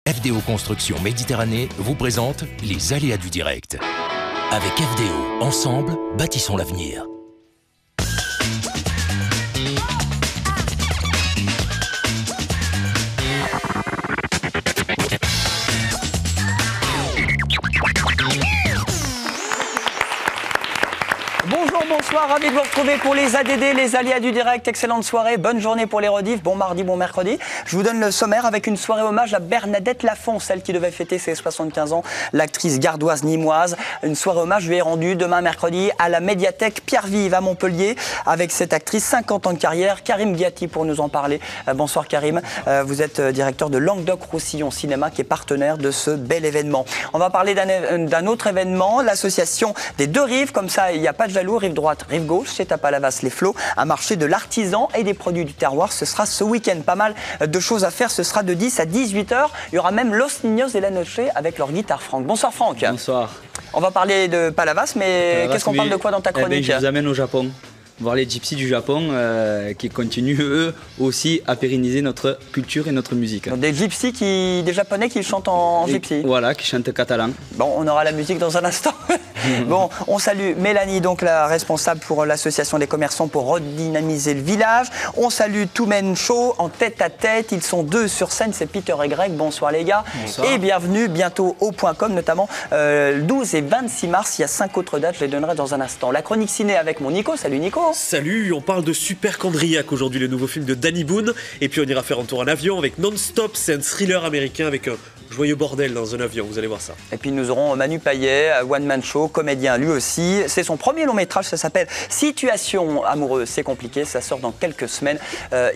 FDO Construction Méditerranée vous présente les aléas du direct. Avec FDO, ensemble, bâtissons l'avenir. Bonsoir, ravi de vous retrouver pour les ADD, les aléas du direct. Excellente soirée, bonne journée pour les rediffs, bon mardi, bon mercredi. Je vous donne le sommaire avec une soirée hommage à Bernadette Lafont, celle qui devait fêter ses 75 ans, l'actrice gardoise nîmoise. Une soirée hommage lui est rendue demain mercredi à la médiathèque Pierre-Vive à Montpellier avec cette actrice, 50 ans de carrière, Karim Ghiati pour nous en parler. Bonsoir Karim, vous êtes directeur de Languedoc-Roussillon Cinéma qui est partenaire de ce bel événement. On va parler d'un autre événement, l'association des deux rives, comme ça il n'y a pas de jaloux, rive droite, rive gauche, c'est à Palavas-les-Flots, un marché de l'artisan et des produits du terroir. Ce sera ce week-end, pas mal de choses à faire. Ce sera de 10 à 18h. Il y aura même Los Niños et la Noche avec leur guitare Franck. Bonsoir Franck. Bonsoir. On va parler de Palavas, mais qu'est-ce qu'on parle de quoi dans ta chronique? Je vous amène au Japon. Voir les gypsies du Japon qui continuent eux aussi à pérenniser notre culture et notre musique. Donc des japonais qui chantent en gypsy. Voilà, qui chantent catalan. Bon, on aura la musique dans un instant. Bon, on salue Mélanie, donc la responsable pour l'association des commerçants pour redynamiser le village. On salue Toumen Show en tête à tête. Ils sont deux sur scène, c'est Peter et Greg. Bonsoir les gars. Bonsoir. Et bienvenue bientôt au Point Com, notamment le 12 et 26 mars. Il y a 5 autres dates, je les donnerai dans un instant. La chronique ciné avec mon Nico. Salut Nico. Salut, on parle de Super Chondriac aujourd'hui, le nouveau film de Danny Boone. Et puis on ira faire un tour en avion avec Non-Stop, c'est un thriller américain avec un joyeux bordel dans un avion, vous allez voir ça. Et puis nous aurons Manu Payet, One Man Show, comédien lui aussi. C'est son premier long métrage, ça s'appelle Situation amoureuse, c'est compliqué, ça sort dans quelques semaines.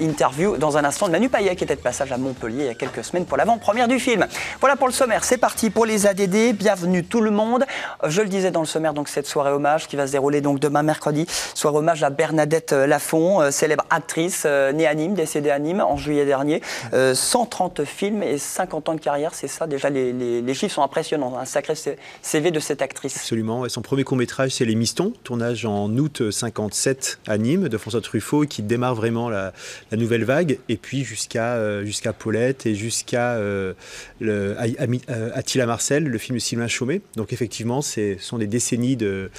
Interview dans un instant de Manu Payet qui était de passage à Montpellier il y a quelques semaines pour l'avant-première du film. Voilà pour le sommaire, c'est parti pour les ADD, bienvenue tout le monde. Je le disais dans le sommaire, donc cette soirée hommage qui va se dérouler donc demain mercredi, soirée hommage à Bernadette Lafont, célèbre actrice née à Nîmes, décédée à Nîmes en juillet dernier. 130 films et 50 ans de carrière. C'est ça, déjà, les chiffres sont impressionnants. Un sacré CV de cette actrice. Absolument. Et son premier court-métrage, c'est Les Mistons, tournage en août 57 à Nîmes, de François Truffaut, qui démarre vraiment la nouvelle vague. Et puis jusqu'à Paulette et jusqu'à Attila Marcel, le film de Sylvain Chomet. Donc effectivement, ce sont des décennies de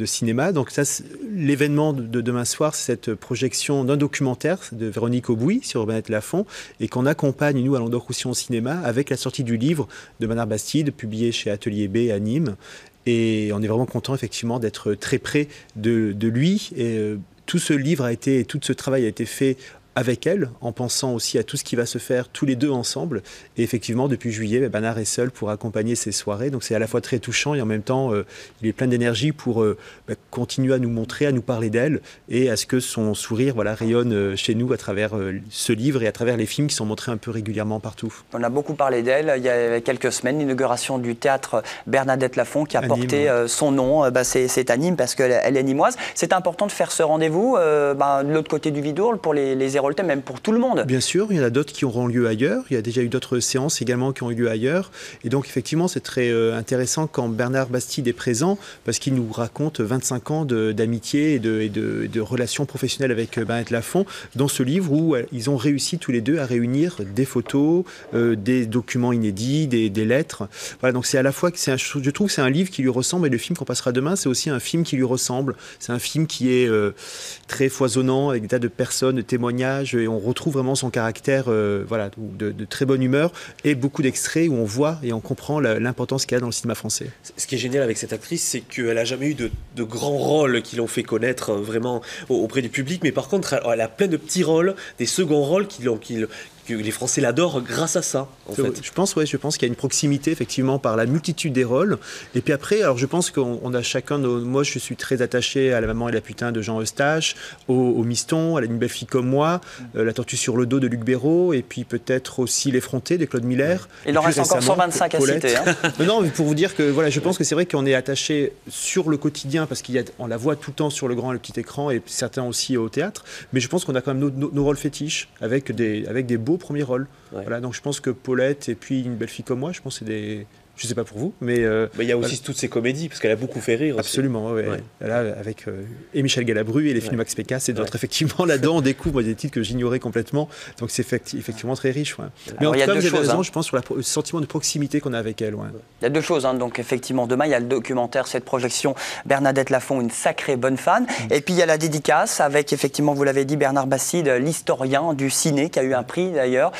cinéma. Donc ça, l'événement de demain soir, c'est cette projection d'un documentaire de Véronique Aubouy sur Bernadette Lafont et qu'on accompagne, nous, à Languedoc-Roussillon Cinéma, avec la sortie du livre de Bernard Bastide, publié chez Atelier B à Nîmes. Et on est vraiment content, effectivement, d'être très près de lui. Et tout ce livre tout ce travail a été fait avec elle, en pensant aussi à tout ce qui va se faire tous les deux ensemble. Et effectivement, depuis juillet, Bernard est seul pour accompagner ces soirées. Donc c'est à la fois très touchant et en même temps, il est plein d'énergie pour continuer à nous montrer, à nous parler d'elle et à ce que son sourire rayonne chez nous à travers ce livre et à travers les films qui sont montrés un peu régulièrement partout. On a beaucoup parlé d'elle. Il y a quelques semaines, l'inauguration du théâtre Bernadette Lafont qui a porté son nom. C'est à Nîmes parce qu'elle est nîmoise. C'est important de faire ce rendez-vous de l'autre côté du Vidourle pour les même pour tout le monde. Bien sûr, il y en a d'autres qui auront lieu ailleurs. Il y a déjà eu d'autres séances également qui ont eu lieu ailleurs. Et donc, effectivement, c'est très intéressant quand Bernard Bastide est présent parce qu'il nous raconte 25 ans d'amitié et de relations professionnelles avec Bernadette Lafont dans ce livre où ils ont réussi tous les deux à réunir des photos, des documents inédits, des lettres. Voilà, donc c'est à la fois que je trouve que c'est un livre qui lui ressemble et le film qu'on passera demain, c'est aussi un film qui lui ressemble. C'est un film qui est très foisonnant avec des tas de personnes, de témoignages. Et on retrouve vraiment son caractère de très bonne humeur et beaucoup d'extraits où on voit et on comprend l'importance qu'il y a dans le cinéma français. Ce qui est génial avec cette actrice, c'est qu'elle n'a jamais eu de grands rôles qui l'ont fait connaître vraiment auprès du public, mais par contre, elle a plein de petits rôles, des seconds rôles que les Français l'adorent grâce à ça, en fait. Je pense qu'il y a une proximité, effectivement, par la multitude des rôles. Et puis après, alors je pense qu'on a chacun moi, je suis très attaché à La Maman et la Putain de Jean Eustache, au Miston, à Une belle fille comme moi, La Tortue sur le dos de Luc Béraud, et puis peut-être aussi L'Effronté de Claude Miller. Il en reste encore 125 à citer. Non, mais pour vous dire que je pense que c'est vrai qu'on est attaché sur le quotidien, parce qu'on la voit tout le temps sur le grand et le petit écran, et certains aussi au théâtre. Mais je pense qu'on a quand même nos rôles fétiches, avec des beaux premier rôle. Ouais. Voilà, donc je pense que Paulette et puis Une belle fille comme moi, je pense que c'est Je ne sais pas pour vous, mais... il y a aussi toutes ces comédies, parce qu'elle a beaucoup fait rire. Absolument, oui. Ouais. Là, avec et Michel Galabru et les films Max Pécasse et d'autres, effectivement, là-dedans, on découvre des titres que j'ignorais complètement. Donc, c'est effectivement très riche. Ouais. Mais en tout cas, vous avez raison, je pense, sur le sentiment de proximité qu'on a avec elle. Ouais. Il y a deux choses. Donc, effectivement, demain, il y a le documentaire, cette projection, Bernadette Lafont, une sacrée bonne fan. Et puis, il y a la dédicace avec, effectivement, vous l'avez dit, Bernard Bastide, l'historien du ciné, qui a eu un prix, d'ailleurs.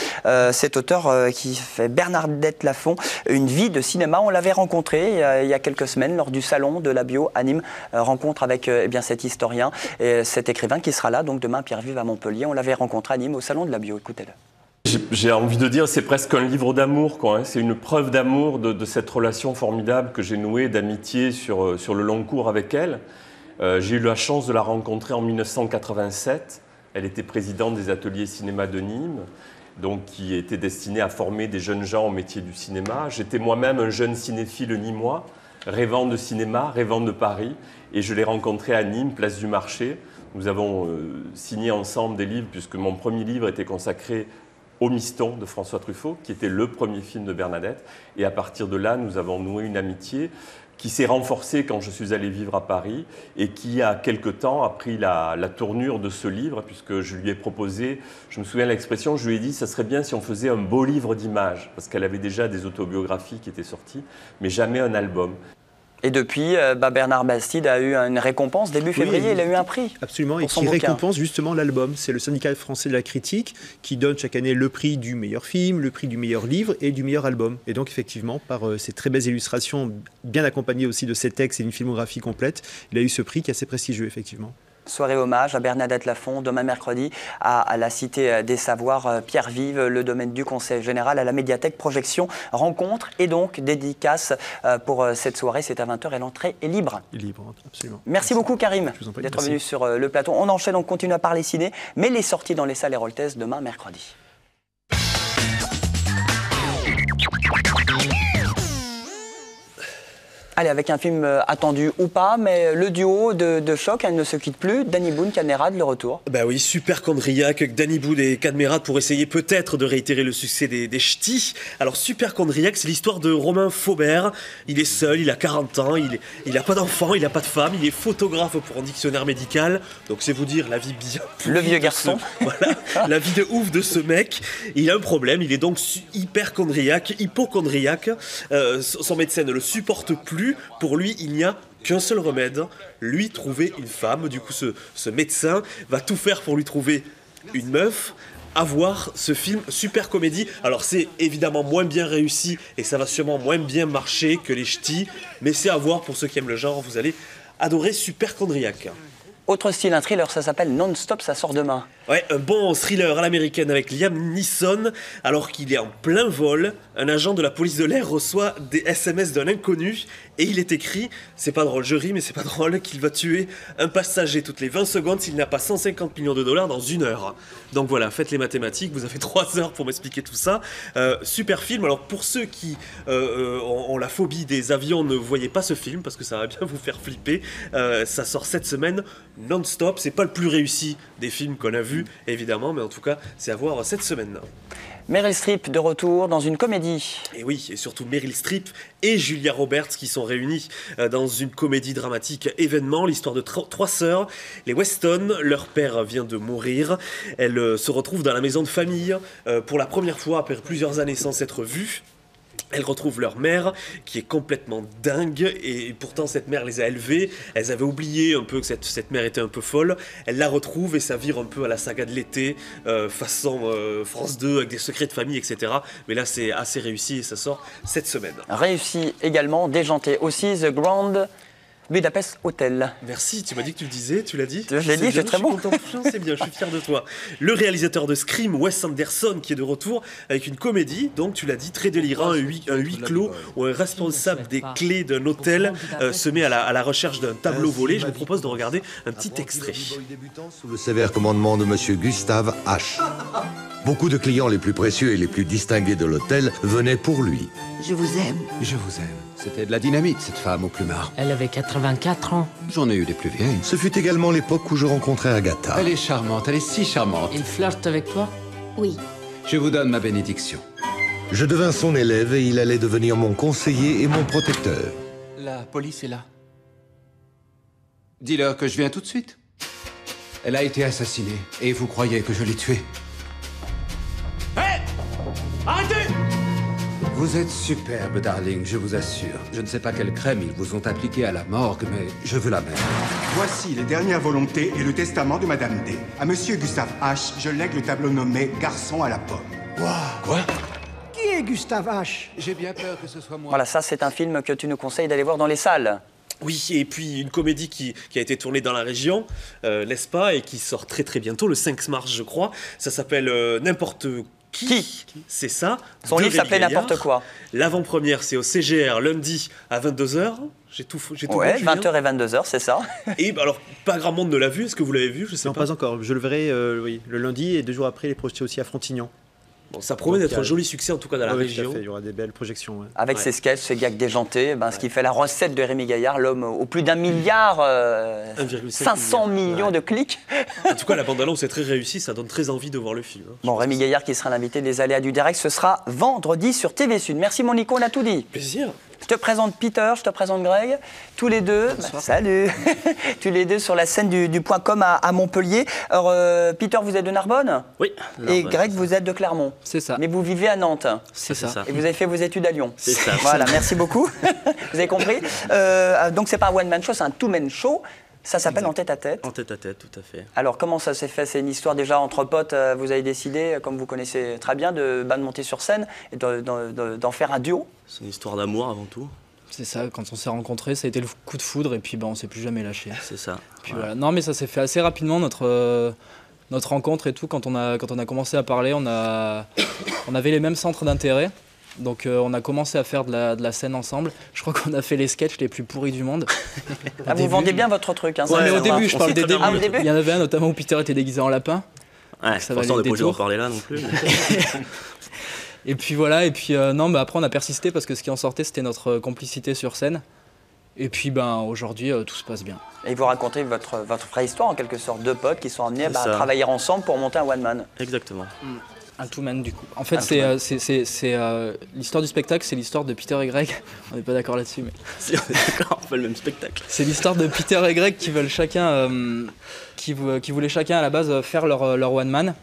Cet auteur qui fait Bernadette Lafont, une vie de cinéma. On l'avait rencontré il y a quelques semaines lors du salon de la bio à Nîmes, rencontre avec cet historien et cet écrivain qui sera là donc demain à Pierre-Vive à Montpellier. On l'avait rencontré à Nîmes au salon de la bio. Écoutez-le. J'ai envie de dire c'est presque un livre d'amour, quoi. C'est une preuve d'amour de cette relation formidable que j'ai nouée d'amitié sur le long cours avec elle. J'ai eu la chance de la rencontrer en 1987. Elle était présidente des ateliers cinéma de Nîmes, donc qui était destiné à former des jeunes gens au métier du cinéma. J'étais moi-même un jeune cinéphile nîmois, rêvant de cinéma, rêvant de Paris, et je l'ai rencontré à Nîmes, place du Marché. Nous avons signé ensemble des livres, puisque mon premier livre était consacré au Miston de François Truffaut, qui était le premier film de Bernadette, et à partir de là, nous avons noué une amitié qui s'est renforcée quand je suis allé vivre à Paris et qui, a quelque temps, a pris la tournure de ce livre, puisque je lui ai proposé, je me souviens de l'expression, je lui ai dit, ça serait bien si on faisait un beau livre d'images, parce qu'elle avait déjà des autobiographies qui étaient sorties, mais jamais un album. Et depuis, Bernard Bastide a eu une récompense début février, il a eu un prix. Absolument, et qui récompense justement l'album. C'est le syndicat français de la critique qui donne chaque année le prix du meilleur film, le prix du meilleur livre et du meilleur album. Et donc effectivement, par ces très belles illustrations, bien accompagnées aussi de ses textes et d'une filmographie complète, il a eu ce prix qui est assez prestigieux effectivement. Soirée hommage à Bernadette Lafont, demain mercredi, à la Cité des Savoirs, Pierre-Vive, le domaine du Conseil Général, à la médiathèque, projection, rencontre et donc dédicace pour cette soirée. C'est à 20h et l'entrée est libre. Libre, absolument. Merci beaucoup Karim d'être venu sur le plateau. On enchaîne, on continue à parler ciné, mais les sorties dans les salles héroltaises demain mercredi. Allez, avec un film attendu ou pas, mais le duo de choc, elle ne se quitte plus. Danny Boone, Cadmerade, le retour. Bah oui, super Condriac, Danny Boone et Cadmerade pour essayer peut-être de réitérer le succès des ch'tis. Alors super Condriac, c'est l'histoire de Romain Faubert. Il est seul, il a 40 ans, il n'a pas d'enfant, il n'a pas de femme, il est photographe pour un dictionnaire médical. Donc c'est vous dire la vie bien... Le vieux garçon. Voilà, la vie de ouf de ce mec. Il a un problème, il est donc hypochondriaque. Son médecin ne le supporte plus. Pour lui, il n'y a qu'un seul remède, lui trouver une femme. Du coup, ce médecin va tout faire pour lui trouver une meuf. À voir ce film, super comédie. Alors c'est évidemment moins bien réussi et ça va sûrement moins bien marcher que les ch'tis, mais c'est à voir pour ceux qui aiment le genre, vous allez adorer Super Condriac. Autre style, un thriller, ça s'appelle Non-Stop, ça sort demain. Ouais, un bon thriller à l'américaine avec Liam Neeson. Alors qu'il est en plein vol, un agent de la police de l'air reçoit des SMS d'un inconnu et il est écrit, c'est pas drôle, je ris mais c'est pas drôle, qu'il va tuer un passager toutes les 20 secondes s'il n'a pas 150 millions de dollars dans 1 heure. Donc voilà, faites les mathématiques, vous avez 3 heures pour m'expliquer tout ça. Super film, alors pour ceux qui ont la phobie des avions, ne voyez pas ce film parce que ça va bien vous faire flipper. Ça sort cette semaine, Non-Stop, c'est pas le plus réussi des films qu'on a vu évidemment, mais en tout cas c'est à voir cette semaine. Meryl Streep de retour dans une comédie. Et oui, et surtout Meryl Streep et Julia Roberts qui sont réunis dans une comédie dramatique événement, l'histoire de 3 sœurs, les Weston. Leur père vient de mourir, elles se retrouvent dans la maison de famille pour la première fois après plusieurs années sans s'être vues. Elles retrouvent leur mère qui est complètement dingue et pourtant cette mère les a élevées. Elles avaient oublié un peu que cette mère était un peu folle. Elles la retrouvent et ça vire un peu à la saga de l'été, façon France 2 avec des secrets de famille, etc. Mais là c'est assez réussi et ça sort cette semaine. Réussi également, déjanté aussi, The Grand Budapest Hotel. Merci, tu m'as dit que tu le disais, tu l'as dit. Je l'ai dit, c'est très bon. C'est bien, je suis fier de toi. Le réalisateur de Scream, Wes Anderson, qui est de retour avec une comédie, donc tu l'as dit, très délirant, un huis clos où un responsable des clés d'un hôtel se met à la recherche d'un tableau volé. Je vous propose de regarder un petit extrait. Sous le sévère commandement de monsieur Gustave H. Beaucoup de clients les plus précieux et les plus distingués de l'hôtel venaient pour lui. Je vous aime. Je vous aime. C'était de la dynamite, cette femme au plumard. Elle avait 84 ans. J'en ai eu des plus vieilles. Ce fut également l'époque où je rencontrais Agatha. Elle est charmante, elle est si charmante. Il flirte avec toi? Oui. Je vous donne ma bénédiction. Je devins son élève et il allait devenir mon conseiller et mon protecteur. La police est là. Dis-leur que je viens tout de suite. Elle a été assassinée et vous croyez que je l'ai tuée. Hé! Arrêtez! Vous êtes superbe, darling, je vous assure. Je ne sais pas quelle crème ils vous ont appliquée à la morgue, mais je veux la même. Voici les dernières volontés et le testament de Madame D. À Monsieur Gustave H, je lègue le tableau nommé Garçon à la pomme. Wow. Quoi? Qui est Gustave H? J'ai bien peur que ce soit moi. Voilà, ça c'est un film que tu nous conseilles d'aller voir dans les salles. Oui, et puis une comédie qui a été tournée dans la région, n'est-ce pas, et qui sort très très bientôt, le 5 mars je crois. Ça s'appelle N'importe qui. C'est ça. Son livre s'appelait N'importe quoi. L'avant-première, c'est au CGR lundi à 22h. J'ai tout ouais, bon, 20h et 22h, c'est ça. Et alors, pas grand monde ne l'a vu. Est-ce que vous l'avez vu? Je sais non, pas encore. Je le verrai oui, le lundi et 2 jours après, il est projeté aussi à Frontignan. Bon, ça promet d'être un joli succès en tout cas dans la région. Il y aura des belles projections. Ouais. Avec ses sketchs, ses gags déjantés, ce qui fait la recette de Rémi Gaillard, l'homme au plus d'1 milliard, 500 millions de clics. En tout cas, la bande-annonce est très réussie, ça donne très envie de voir le film. Hein. Bon, Rémi Gaillard qui sera l'invité des Aléas du Direct, ce sera vendredi sur TV Sud. Merci mon Nico, on a tout dit. Plaisir. Je te présente Peter, je te présente Greg, tous les deux, salut, tous les deux sur la scène du Point Com à Montpellier. Alors Peter, vous êtes de Narbonne? Oui. Et Greg, vous êtes de Clermont? C'est ça. Mais vous vivez à Nantes? C'est ça. Et vous avez fait vos études à Lyon? C'est ça. Voilà, merci beaucoup. Vous avez compris. Donc c'est pas un one-man show, c'est un two-man show. Ça s'appelle En tête à tête. En tête à tête, tout à fait. Alors comment ça s'est fait? C'est une histoire déjà entre potes, vous avez décidé, comme vous connaissez très bien, de monter sur scène et d'en faire un duo? C'est une histoire d'amour avant tout. C'est ça, quand on s'est rencontrés, ça a été le coup de foudre et puis on s'est plus jamais lâché. C'est ça. Puis voilà. Non mais ça s'est fait assez rapidement notre rencontre et tout. Quand on a commencé à parler, on avait les mêmes centres d'intérêt. Donc on a commencé à faire de la scène ensemble. Je crois qu'on a fait les sketchs les plus pourris du monde. Vous vendez bien votre truc. Hein, ouais, mais au début, je parle des débuts. Au début. Il y en avait un notamment où Peter était déguisé en lapin. Ouais, ça on n'est pas obligé d'en parler là non plus. Et puis voilà, et puis non, après on a persisté parce que ce qui en sortait c'était notre complicité sur scène. Et puis aujourd'hui tout se passe bien. Et vous racontez votre vraie histoire en quelque sorte, deux potes qui sont amenés à travailler ensemble pour monter un one man. Exactement. Un two-man du coup. En fait c'est l'histoire du spectacle, c'est l'histoire de Peter et Greg. On n'est pas d'accord là-dessus mais... Si on est d'accord, on fait le même spectacle. C'est l'histoire de Peter et Greg qui veulent chacun, qui voulaient chacun à la base faire leur one man.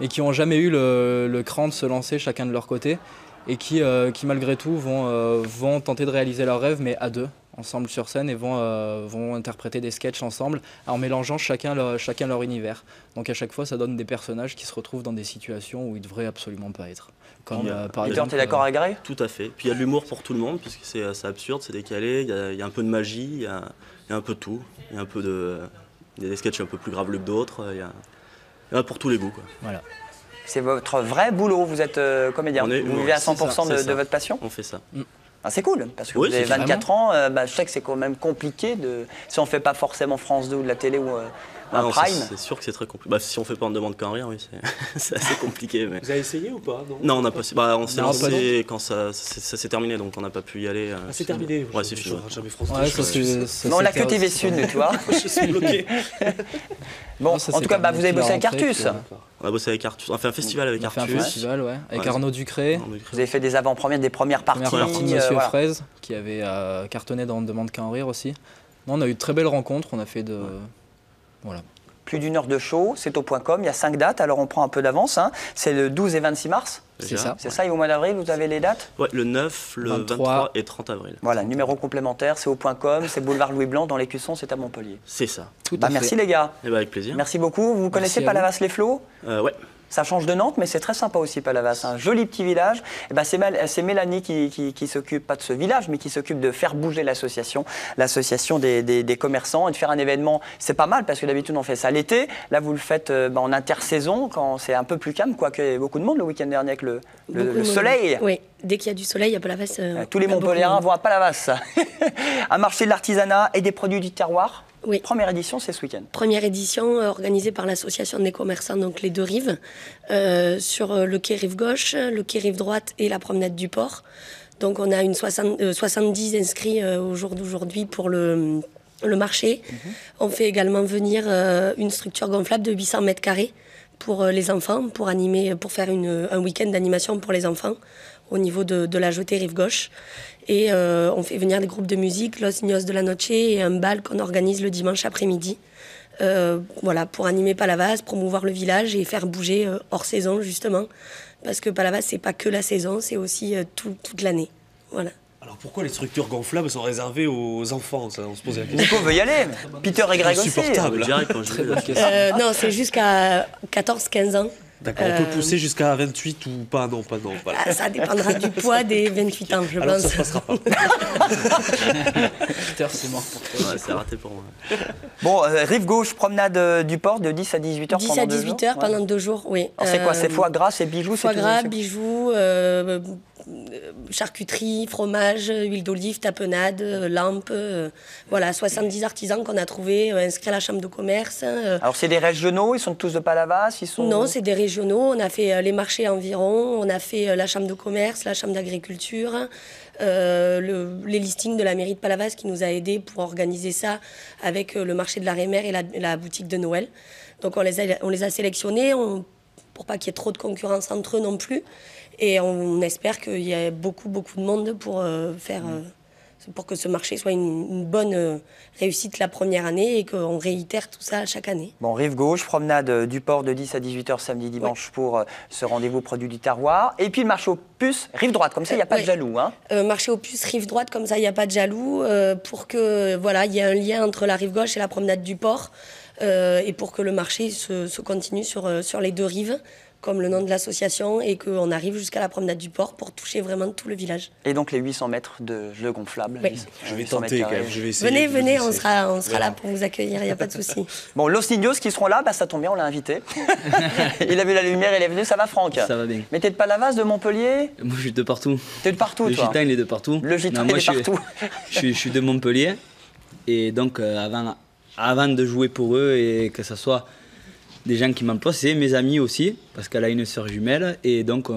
Et qui n'ont jamais eu le cran de se lancer chacun de leur côté et qui malgré tout vont tenter de réaliser leurs rêves mais à deux, ensemble sur scène et vont interpréter des sketchs ensemble en mélangeant chacun leur univers. Donc à chaque fois ça donne des personnages qui se retrouvent dans des situations où ils ne devraient absolument pas être. Comme par exemple, tu es d'accord avec Greg? Tout à fait. Puis il y a de l'humour pour tout le monde puisque c'est absurde, c'est décalé, il y a un peu de magie, il y a un peu de tout, il y a un peu il y a des sketchs un peu plus graveleux que d'autres, il y a pour tous les goûts. Quoi. Voilà. C'est votre vrai boulot, vous êtes comédien, vous vivez à 100% de votre passion? On fait ça. Ah, c'est cool, parce que vous avez 24 ans, je sais que c'est quand même compliqué, si on ne fait pas forcément France 2 ou de la télé ou un Prime. C'est sûr que c'est très compliqué. Si on fait pas en demande qu'en rire, oui, c'est assez compliqué. Mais... Vous avez essayé ou pas? Non, on n'a pas. On s'est lancé quand ça s'est terminé, donc on n'a pas pu y aller. C'est terminé? Ouais, c'est fini. Jamais France 2. Non, on n'a que TV Sud, tu vois. Je suis bloqué. Bon, en tout cas, vous avez bossé avec Artus. On a bossé avec Artus. On a fait un festival avec Artus. On a fait un festival, ouais. Avec Arnaud Ducré. Vous avez fait des avant-premières, des premières parties. Première partie de Monsieur Fraise, qui avait cartonné dans On ne demande qu'à en rire aussi. Non, on a eu de très belles rencontres. On a fait de... Voilà. Plus d'1 heure de show, c'est au Point Com, il y a 5 dates, alors on prend un peu d'avance. Hein. C'est le 12 et 26 mars. C'est ça. C'est ça, et au mois d'avril, vous avez les dates? Ouais, le 9, le 23 et 30 avril. Voilà, numéro complémentaire, c'est au Point Com, c'est boulevard Louis Blanc, dans l'Écusson, c'est à Montpellier. C'est ça. Merci les gars. Avec plaisir. Merci beaucoup. Vous connaissez Palavas-les-Flots? Ouais. Ça change de Nantes, mais c'est très sympa aussi, Palavas. Un joli petit village. Et c'est Mélanie qui s'occupe, pas de ce village, mais qui s'occupe de faire bouger l'association des commerçants et de faire un événement. C'est pas mal, parce que d'habitude, on fait ça l'été. Là, vous le faites en intersaison, quand c'est un peu plus calme, quoique il y a beaucoup de monde le week-end dernier avec le soleil. Oui, dès qu'il y a du soleil, à Palavas. Tous les Montpelliérains vont à Palavas. Un marché de l'artisanat et des produits du terroir. Oui. Première édition, c'est ce week-end. Première édition organisée par l'association des commerçants, donc les deux rives, sur le quai rive gauche, le quai rive droite et la promenade du port. Donc on a 70 inscrits au jour d'aujourd'hui pour le marché. On fait également venir une structure gonflable de 800 mètres carrés pour les enfants, pour faire un week-end d'animation pour les enfants. au niveau de la jetée rive gauche. Et on fait venir des groupes de musique, Los Niños de la Noche et un bal qu'on organise le dimanche après-midi. Voilà, pour animer Palavas, promouvoir le village et faire bouger hors saison justement. Parce que Palavas, c'est pas que la saison, c'est aussi toute l'année. Voilà. Alors pourquoi les structures gonflables sont réservées aux enfants, ça, on se pose la question. Nico veut y aller, Peter et Greg aussi. Insupportable. Non, c'est jusqu'à 14-15 ans. D'accord, on peut pousser jusqu'à 28 ou pas? Non, pas non. Voilà. Ah, ça dépendra du poids des 28 ans, je Alors pense. ça se passera pas. Peter, c'est mort pour toi. Ouais, c'est raté pour moi. Bon, rive gauche, promenade du port de 10 à 18h 10 pendant à 2 18 jours. heures pendant 2 jours, oui. Alors c'est quoi? C'est foie gras, c'est bijoux? Foie c'est tout, gras, c'est- bijoux, charcuterie, fromage, huile d'olive, tapenade, lampes. Voilà, 70 artisans qu'on a trouvés inscrits à la chambre de commerce. Alors c'est des régionaux, ils sont tous de Palavas, ils sont... Non, c'est des régionaux. On a fait les marchés environ, on a fait la chambre de commerce, la chambre d'agriculture, les listings de la mairie de Palavas qui nous a aidés pour organiser ça avec le marché de la Rémère et la boutique de Noël. Donc on les a sélectionnés pour pas qu'il y ait trop de concurrence entre eux non plus. Et on espère qu'il y ait beaucoup de monde pour pour que ce marché soit une bonne réussite la première année et qu'on réitère tout ça chaque année. Bon, rive gauche, promenade du port de 10 à 18h samedi, dimanche pour ce rendez-vous produit du terroir. Et puis le marché aux puces, rive droite, comme ça il n'y a pas de jaloux. Hein. Marché aux puces, rive droite, comme ça il n'y a pas de jaloux, pour que voilà, il y ait un lien entre la rive gauche et la promenade du port, et pour que le marché se continue sur les deux rives, comme le nom de l'association, et qu'on arrive jusqu'à la promenade du port pour toucher vraiment tout le village. Et donc les 800 mètres de jeu gonflable. Oui. Je vais 800 tenter mètres quand même, carrés. je vais essayer. Venez, on sera là pour vous accueillir, il n'y a pas de souci. Bon, Los Niños qui seront là, bah, ça tombe bien, on l'a invité. Il a vu la lumière, il est venu, ça va Franck? Ça va bien. Mais t'es de Palavas, de Montpellier? Moi, je suis de partout. T'es de partout, Le toi? gitan, il est de partout. Le gitan, Non, moi, il est partout. Je suis de Montpellier. Et donc, avant de jouer pour eux et que ce soit des gens qui m'emploient, c'est mes amis aussi, parce qu'elle a une sœur jumelle. Et donc,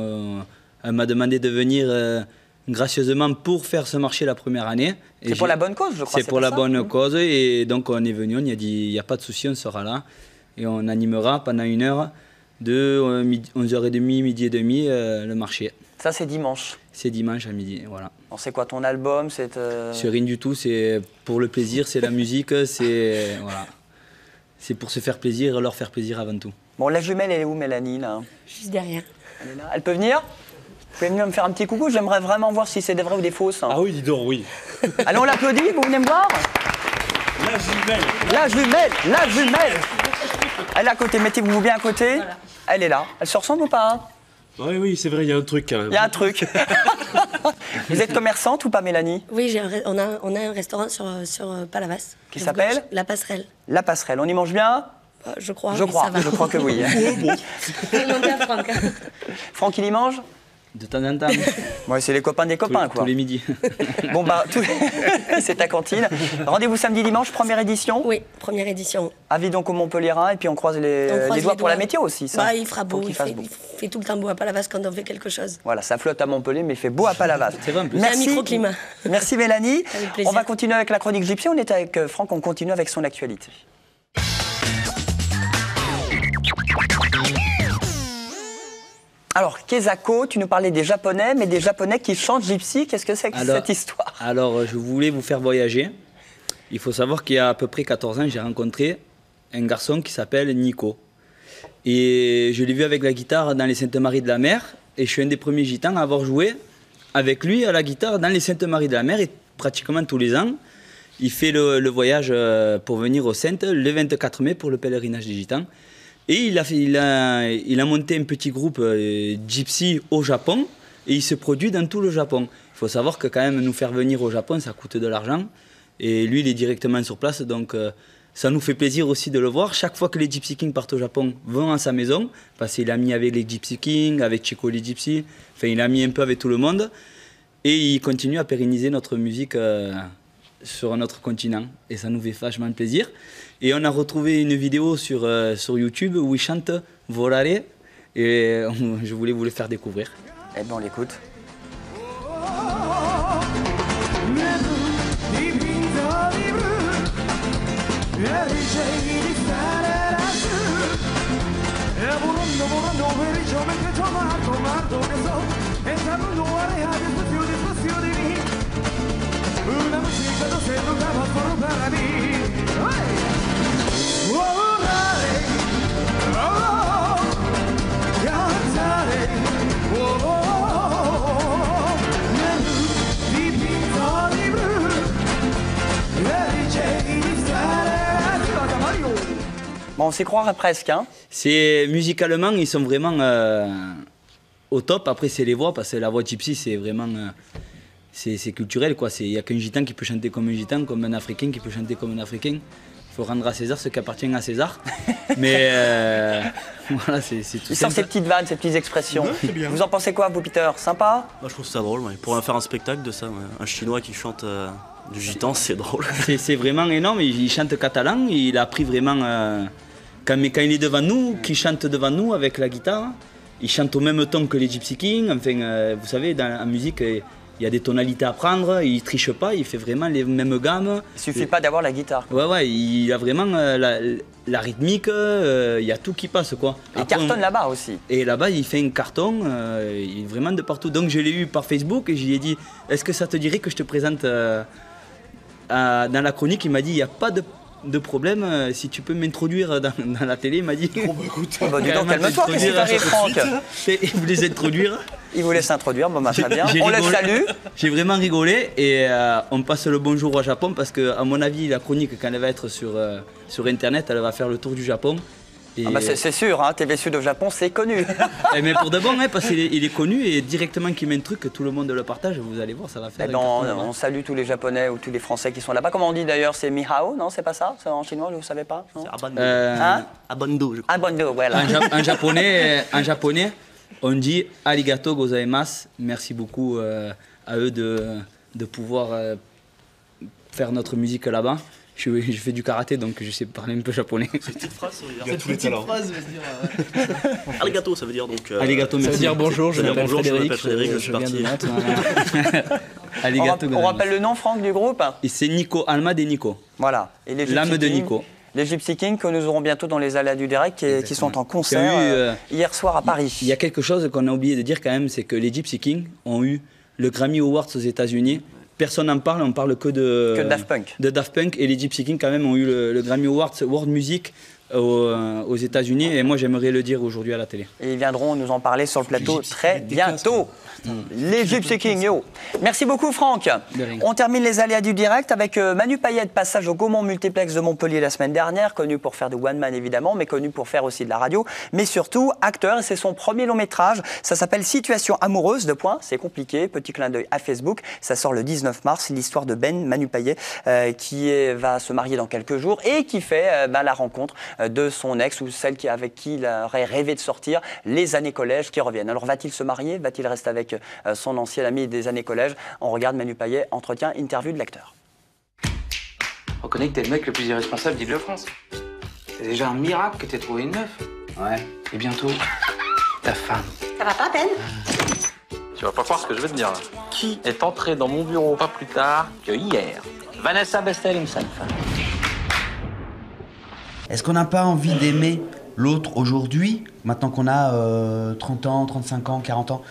elle m'a demandé de venir gracieusement pour faire ce marché la première année. C'est pour la bonne cause, je crois. C'est pour la bonne cause. Et donc, on est venu, on y a dit, il n'y a pas de souci, on sera là. Et on animera pendant 1 heure de 11h30, midi et demi, le marché. Ça, c'est dimanche. C'est dimanche à midi, voilà. Alors, c'est quoi ton album? C'est rien du tout, c'est pour le plaisir, c'est la musique, c'est voilà. C'est pour se faire plaisir et leur faire plaisir avant tout. Bon, la jumelle, elle est où, Mélanie, là? Juste derrière. Elle est là. Elle peut venir? Vous pouvez venir me faire un petit coucou? J'aimerais vraiment voir si c'est des vrais ou des fausses. Ah oui, dis donc, oui. Allez, on l'applaudit, vous venez me voir? La jumelle. La jumelle, la jumelle. Elle est à côté, mettez-vous bien à côté. Voilà. Elle est là. Elle se ressemble ou pas? Oui, c'est vrai, il y a un truc quand même. Il y a un truc. Vous êtes commerçante ou pas, Mélanie? Oui, on a un restaurant sur Palavas. Qui s'appelle? La Passerelle. La Passerelle. On y mange bien? Je crois. Je crois que oui. Franck. Franck, il y mange? De temps en temps. Ouais, c'est les copains des copains, quoi. Tous les midis. Bon, bah, c'est ta cantine. Rendez-vous samedi, dimanche, première édition? Oui, première édition. Avis donc au Montpellierin, et puis on croise les doigts pour la météo aussi, ça. Bah, il fera beau, il fait tout le temps beau à Palavas quand on fait quelque chose. Voilà, ça flotte à Montpellier, mais il fait beau à Palavas. C'est vrai, en plus. Merci. C'est un microclimat. Merci Mélanie. Avec plaisir. On va continuer avec la chronique Gypsy. On était avec Franck, on continue avec son actualité. Alors, Kezako, tu nous parlais des Japonais, mais des Japonais qui chantent Gypsy. Qu'est-ce que c'est que cette histoire? Alors, je voulais vous faire voyager. Il faut savoir qu'il y a à peu près 14 ans, j'ai rencontré un garçon qui s'appelle Nico. Et je l'ai vu avec la guitare dans les Saintes-Maries de la Mer. Et je suis un des premiers gitans à avoir joué avec lui à la guitare dans les Saintes-Maries de la Mer. Et pratiquement tous les ans, il fait le voyage pour venir aux Saintes le 24 mai pour le pèlerinage des gitans. Et il a monté un petit groupe gypsy au Japon et il se produit dans tout le Japon. Il faut savoir que quand même nous faire venir au Japon, ça coûte de l'argent. Et lui, il est directement sur place, donc ça nous fait plaisir aussi de le voir. Chaque fois que les Gypsy Kings partent au Japon, vont à sa maison, parce qu'il a mis avec les Gypsy Kings, avec Chico les Gypsy, enfin il a mis un peu avec tout le monde. Et il continue à pérenniser notre musique sur notre continent. Et ça nous fait vachement plaisir. Et on a retrouvé une vidéo sur YouTube où il chante Volare. Et je voulais vous le faire découvrir. Eh bien, on l'écoute. Bon, on s'y croirait presque. Hein. Musicalement, ils sont vraiment au top. Après, c'est les voix, parce que la voix gypsy, c'est vraiment... c'est culturel, quoi. Il n'y a qu'un gitan qui peut chanter comme un gitan, comme un africain qui peut chanter comme un africain. Il faut rendre à César ce qui appartient à César. Mais voilà, c'est tout. Il sort ces petites vannes, ces petites expressions. Ouais, vous en pensez quoi, vous, Peter? Sympa? Je trouve ça drôle. Il pourrait faire un spectacle de ça. Ouais. Un Chinois qui chante du gitan, c'est drôle. C'est vraiment énorme. Il chante catalan. Il a appris vraiment... quand il est devant nous, qu'il chante devant nous avec la guitare, il chante au même ton que les Gypsy Kings. Enfin, vous savez, en musique... Il y a des tonalités à prendre, il triche pas, il fait vraiment les mêmes gammes. Il suffit pas d'avoir la guitare. Ouais, il a vraiment la rythmique, il y a tout qui passe, quoi. Il cartonne là-bas aussi. Et là-bas, il fait un carton, il est vraiment de partout. Donc je l'ai eu par Facebook et je lui ai dit, est-ce que ça te dirait que je te présente dans la chronique? Il m'a dit, il n'y a pas de problème, si tu peux m'introduire dans la télé, il m'a dit. Dis donc, calme-toi, qu'est-ce qui t'arrive, Franck? Il voulait s'introduire. Il voulait s'introduire, bon, très bien. On le salue. J'ai vraiment rigolé et on passe le bonjour au Japon parce que, à mon avis, la chronique, quand elle va être sur Internet, elle va faire le tour du Japon. Et... c'est sûr, hein, TV Sud au Japon, c'est connu. Mais pour de bon, parce qu'il est connu et directement qu'il met un truc, que tout le monde le partage, vous allez voir, ça va faire. On salue tous les Japonais ou tous les Français qui sont là-bas. Comment on dit d'ailleurs? C'est Mihao, non? C'est pas ça? En chinois, vous ne savez pas? C'est Abando. Abando, je crois. Abando, voilà. En japonais, on dit arigato gozaimasu. Merci beaucoup à eux de pouvoir faire notre musique là-bas. Je fais du karaté, donc je sais parler un peu japonais. Cette petite phrase, phrase veut dire... Arigato, ça veut dire donc... Arigato, ça veut dire bonjour, je m'appelle Frédéric, je suis parti. On rappelle le nom, Franck, du groupe? Et c'est Nico, Alma de Nico. Voilà. L'âme de Nico. Les Gypsy Kings que nous aurons bientôt dans les aléas du direct qui sont en concert hier soir à Paris. Il y a quelque chose qu'on a oublié de dire quand même, c'est que les Gypsy Kings ont eu le Grammy Awards aux États-Unis. Personne n'en parle, on parle que de Daft Punk. Et les Gypsy Kings quand même ont eu le Grammy Awards World Music aux États-Unis. Et moi j'aimerais le dire aujourd'hui à la télé. Et ils viendront nous en parler sur le plateau très bientôt. Les Gypsy Kings, yo. Merci beaucoup, Franck. On termine les aléas du direct avec Manu Payet, passage au Gaumont Multiplex de Montpellier la semaine dernière, connu pour faire de one man évidemment, mais connu pour faire aussi de la radio, mais surtout acteur. C'est son premier long métrage. Ça s'appelle Situation amoureuse, c'est compliqué. Petit clin d'œil à Facebook. Ça sort le 19 mars. L'histoire de Ben, Manu Payet, qui va se marier dans quelques jours et qui fait la rencontre de son ex ou celle avec qui il aurait rêvé de sortir, les années collège qui reviennent. Alors va-t-il se marier? Va-t-il rester avec son ancien ami des années collège? On regarde Manu Payet, entretien, interview de l'acteur. Reconnais que t'es le mec le plus irresponsable d'Île-de-France. C'est déjà un miracle que t'aies trouvé une meuf. Ouais. Et bientôt, ta femme. Ça va pas, Ben? Tu vas pas croire ce que je vais te dire là. Qui est entré dans mon bureau pas plus tard que hier? Vanessa Bestel-Himself. Est-ce qu'on n'a pas envie d'aimer l'autre aujourd'hui, maintenant qu'on a 30 ans, 35 ans, 40 ans?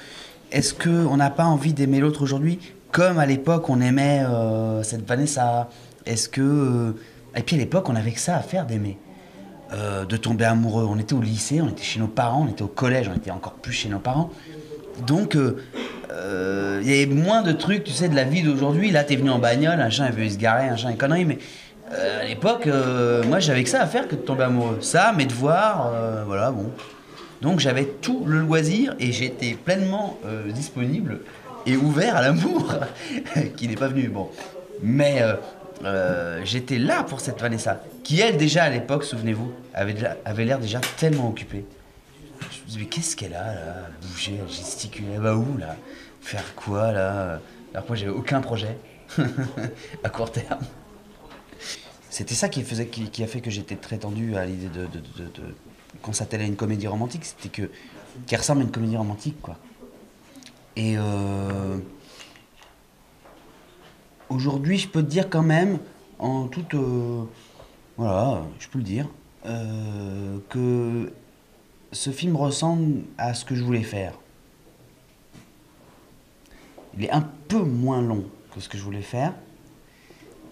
Est-ce qu'on n'a pas envie d'aimer l'autre aujourd'hui comme à l'époque on aimait cette Vanessa? Est-ce que... Et puis à l'époque on avait que ça à faire d'aimer, de tomber amoureux. On était au lycée, on était chez nos parents, on était au collège, on était encore plus chez nos parents. Donc il y avait moins de trucs, tu sais, de la vie d'aujourd'hui. Là t'es venu en bagnole, un chien il veut se garer, un chien une connerie, mais à l'époque moi j'avais que ça à faire que de tomber amoureux. Ça, mes devoirs, voilà, bon. Donc j'avais tout le loisir et j'étais pleinement disponible et ouvert à l'amour, qui n'est pas venu, bon. Mais j'étais là pour cette Vanessa, qui elle déjà à l'époque, souvenez-vous, avait l'air déjà tellement occupée. Je me disais, mais qu'est-ce qu'elle a là? Bouger, gesticuler, elle va où là? Faire quoi là? Alors moi j'avais aucun projet à court terme. C'était ça qui a fait que j'étais très tendu à l'idée de qu'on s'attelle à une comédie romantique, c'était qu'elle ressemble à une comédie romantique, quoi. Et aujourd'hui, je peux te dire quand même, en toute... voilà, je peux le dire, que ce film ressemble à ce que je voulais faire. Il est un peu moins long que ce que je voulais faire,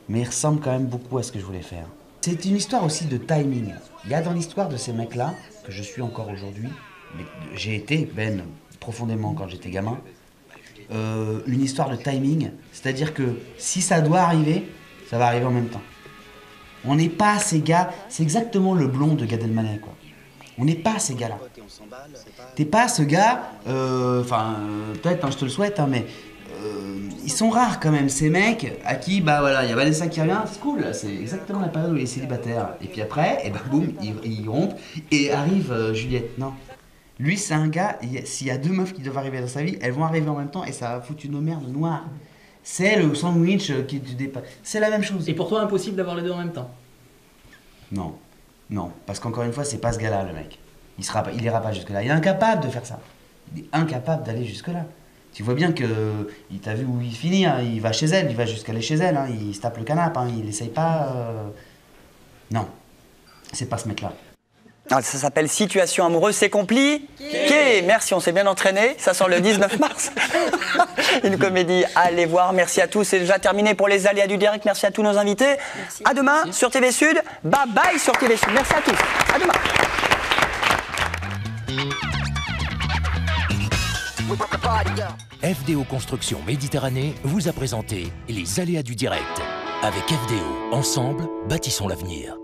mais il ressemble quand même beaucoup à ce que je voulais faire. C'est une histoire aussi de timing. Il y a dans l'histoire de ces mecs-là, que je suis encore aujourd'hui, mais j'ai été, Ben, profondément quand j'étais gamin, une histoire de timing, c'est-à-dire que si ça doit arriver, ça va arriver en même temps. On n'est pas ces gars. C'est exactement le blond de Gad Elmaleh, quoi. On n'est pas ces gars-là. T'es pas ce gars, peut-être, je te le souhaite, hein, mais ils sont rares quand même, ces mecs à qui, bah voilà, il y a Vanessa qui revient, c'est cool, c'est exactement la période où il est célibataire. Et puis après, et bah, boum, ils rompent et arrive Juliette. Non. Lui, c'est un gars, s'il y a deux meufs qui doivent arriver dans sa vie, elles vont arriver en même temps et ça va foutre une merde noire. C'est le sandwich qui du départ. C'est la même chose. Et pour toi, impossible d'avoir les deux en même temps? Non. Non, parce qu'encore une fois, c'est pas ce gars-là, le mec. Il ira pas jusque-là. Il est incapable de faire ça. Il est incapable d'aller jusque-là. Tu vois bien que il t'a vu où il finit. Hein. Il va chez elle, il va jusqu'à aller chez elle. Hein. Il se tape le canapé. Hein. Il essaye pas. Non, c'est pas ce mec-là. Ah, ça s'appelle Situation amoureuse, c'est compliqué. Merci, on s'est bien entraîné. Ça sort le 19 mars. Une comédie à aller voir. Merci à tous. C'est déjà terminé pour les aléas du direct. Merci à tous nos invités. Merci. À demain sur TV Sud. Bye bye sur TV Sud. Merci à tous. À demain. FDO Construction Méditerranée vous a présenté les aléas du direct. Avec FDO, ensemble, bâtissons l'avenir.